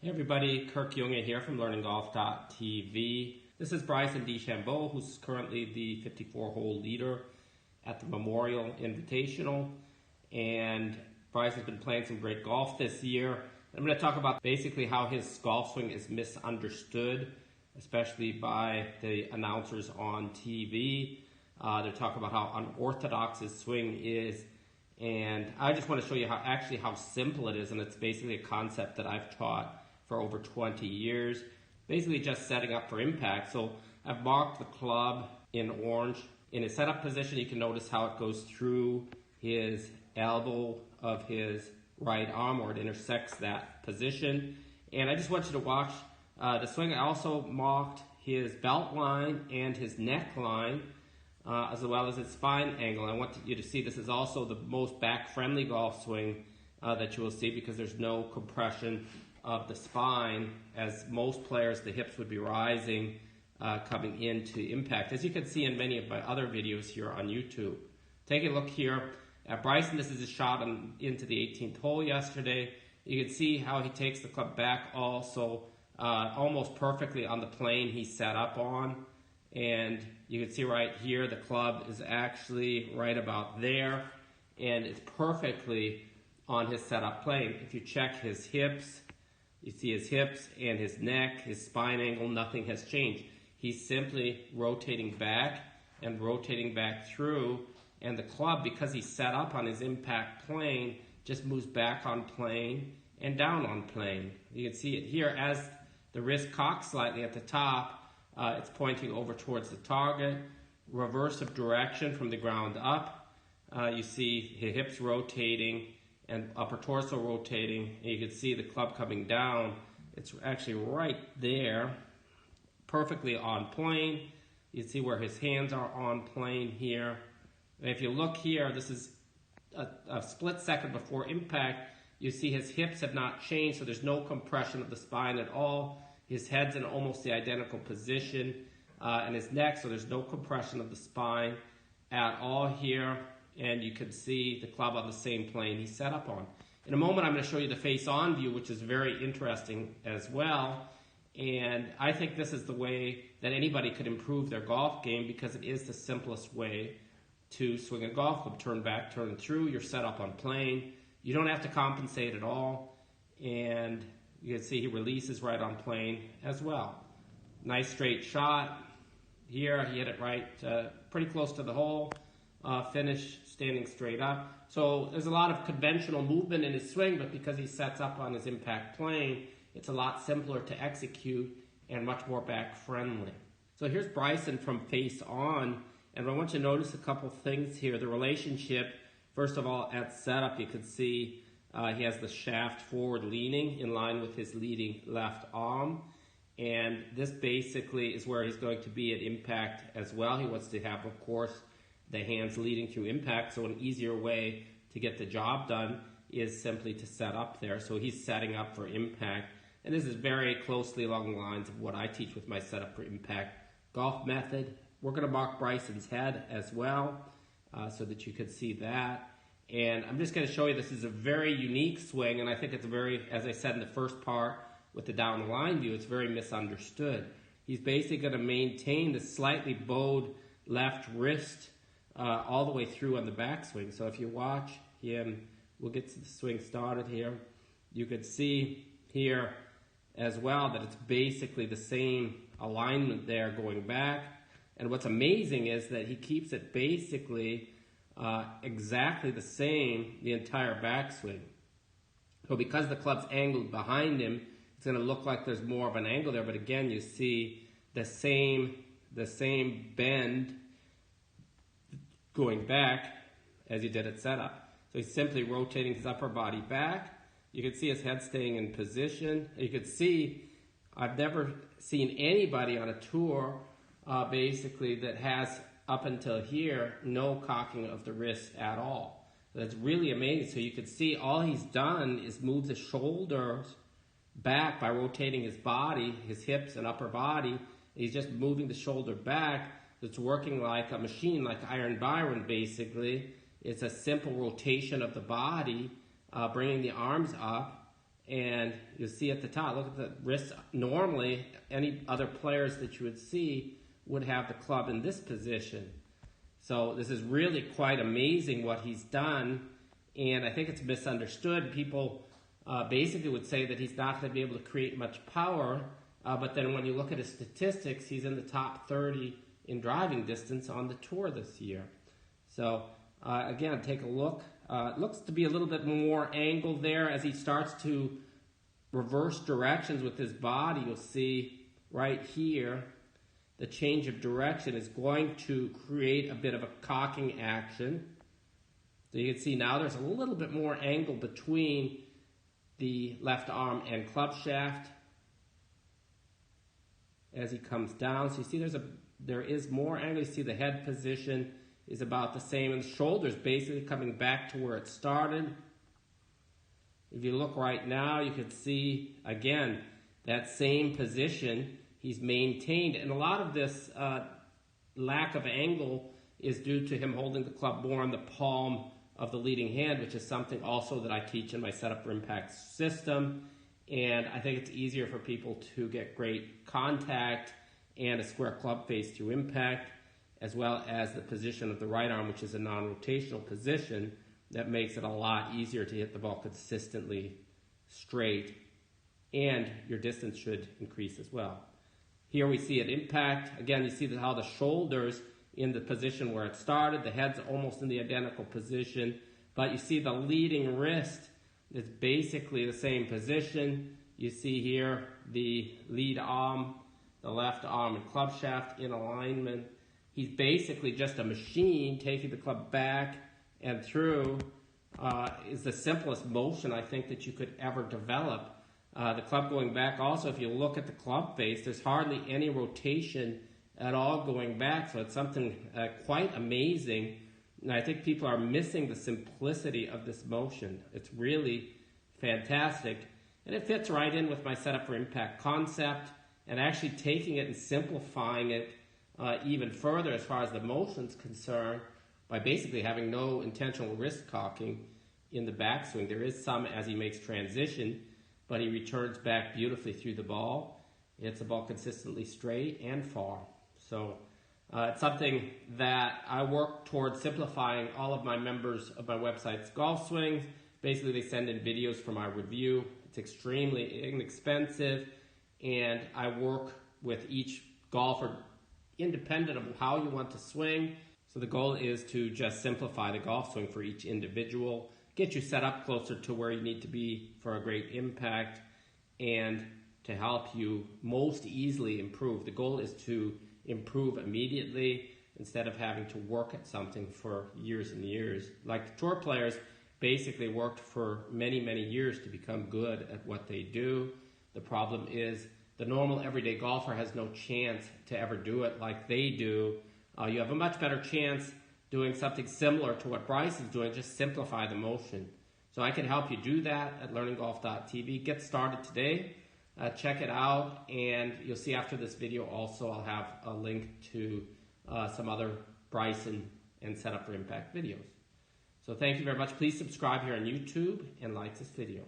Hey everybody, Kirk Junge here from LearningGolf.tv. This is Bryson DeChambeau, who's currently the 54-hole leader at the Memorial Invitational. And Bryson's been playing some great golf this year. I'm going to talk about basically how his golf swing is misunderstood, especially by the announcers on TV. They're talking about how unorthodox his swing is. And I just want to show you how simple it is, and it's basically a concept that I've taught for over 20 years, basically just setting up for impact. So I've marked the club in orange. In his setup position, you can notice how it goes through his elbow of his right arm, or it intersects that position. And I just want you to watch the swing. I also marked his belt line and his neck line, as well as his spine angle. I want you to see this is also the most back-friendly golf swing that you will see, because there's no compression of the spine. As most players, the hips would be rising coming into impact, as you can see in many of my other videos here on YouTube. Take a look here at Bryson. This is his shot into the 18th hole yesterday. You can see how he takes the club back also almost perfectly on the plane he set up on. And you can see right here the club is actually right about there, and it's perfectly on his setup plane. If you check his hips, you see his hips and his neck, his spine angle, nothing has changed. He's simply rotating back and rotating back through, and the club, because he's set up on his impact plane, just moves back on plane and down on plane. You can see it here as the wrist cocks slightly at the top. It's pointing over towards the target. Reverse of direction from the ground up. You see his hips rotating and upper torso rotating. And you can see the club coming down. It's actually right there, perfectly on plane. You see where his hands are on plane here. And if you look here, this is a split second before impact. You see his hips have not changed, so there's no compression of the spine at all. His head's in almost the identical position, and his neck, so there's no compression of the spine at all here. And you can see the club on the same plane he's set up on. In a moment, I'm going to show you the face-on view, which is very interesting as well. And I think this is the way that anybody could improve their golf game, because it is the simplest way to swing a golf club. Turn back, turn through, you're set up on plane. You don't have to compensate at all. And you can see he releases right on plane as well. Nice straight shot. Here, he hit it right, pretty close to the hole. Finish standing straight up. So there's a lot of conventional movement in his swing, but because he sets up on his impact plane, it's a lot simpler to execute and much more back friendly. So here's Bryson from face on, and I want you to notice a couple things here. The relationship, first of all, at setup, you can see he has the shaft forward leaning in line with his leading left arm. And this basically is where he's going to be at impact as well. He wants to have, of course, the hands leading through impact. So an easier way to get the job done is simply to set up there. So he's setting up for impact. And this is very closely along the lines of what I teach with my setup for impact golf method. We're going to mark Bryson's head as well, so that you can see that. And I'm just going to show you this is a very unique swing, and I think it's very, as I said in the first part with the down the line view, it's very misunderstood. He's basically going to maintain the slightly bowed left wrist all the way through on the backswing. So if you watch him, we'll get to the swing started here. You could see here as well that it's basically the same alignment there going back. And what's amazing is that he keeps it basically exactly the same the entire backswing. So because the club's angled behind him, it's going to look like there's more of an angle there. But again, you see the same bend going back as he did at setup. So he's simply rotating his upper body back. You can see his head staying in position. You can see I've never seen anybody on a tour basically that has, up until here, no cocking of the wrist at all. That's really amazing. So you can see all he's done is move the shoulders back by rotating his body, his hips and upper body. He's just moving the shoulder back. It's working like a machine, like Iron Byron basically. It's a simple rotation of the body, bringing the arms up And you'll see at the top, look at the wrist. Normally, any other players that you would see would have the club in this position. So this is really quite amazing what he's done, and I think it's misunderstood. People basically would say that he's not going to be able to create much power, but then when you look at his statistics, he's in the top 30 in driving distance on the tour this year. So again, take a look. It looks to be a little bit more angled there as he starts to reverse directions with his body. You'll see right here the change of direction is going to create a bit of a cocking action. So you can see now there's a little bit more angle between the left arm and club shaft as he comes down. So you see there is more angle. You see the head position is about the same, and the shoulders basically coming back to where it started. If you look right now, you can see again that same position he's maintained, and a lot of this lack of angle is due to him holding the club more on the palm of the leading hand, which is something also that I teach in my Setup for Impact system. And I think it's easier for people to get great contact and a square club face through impact, as well as the position of the right arm, which is a non-rotational position that makes it a lot easier to hit the ball consistently straight, and your distance should increase as well. Here we see it impact. Again, you see how the shoulders in the position where it started, the head's almost in the identical position, but you see the leading wrist is basically the same position. You see here the lead arm, the left arm and club shaft in alignment. He's basically just a machine taking the club back and through. Is the simplest motion I think that you could ever develop. The club going back also, if you look at the club face, there's hardly any rotation at all going back, so it's something quite amazing. And I think people are missing the simplicity of this motion. It's really fantastic, and it fits right in with my Setup for Impact concept, and actually taking it and simplifying it even further as far as the motion's concerned by basically having no intentional wrist cocking in the backswing. There is some as he makes transition, but he returns back beautifully through the ball. He hits the ball consistently straight and far. So it's something that I work towards simplifying all of my members of my website's golf swings. Basically, they send in videos for my review. It's extremely inexpensive, and I work with each golfer independent of how you want to swing. So the goal is to just simplify the golf swing for each individual, get you set up closer to where you need to be for a great impact, and to help you most easily improve. The goal is to improve immediately instead of having to work at something for years and years. Like the tour players basically worked for many, many years to become good at what they do. The problem is the normal everyday golfer has no chance to ever do it like they do. You have a much better chance doing something similar to what Bryson's doing, just simplify the motion. So I can help you do that at learninggolf.tv. Get started today. Check it out, and you'll see after this video also I'll have a link to some other Bryson and Setup for Impact videos. So thank you very much. Please subscribe here on YouTube and like this video.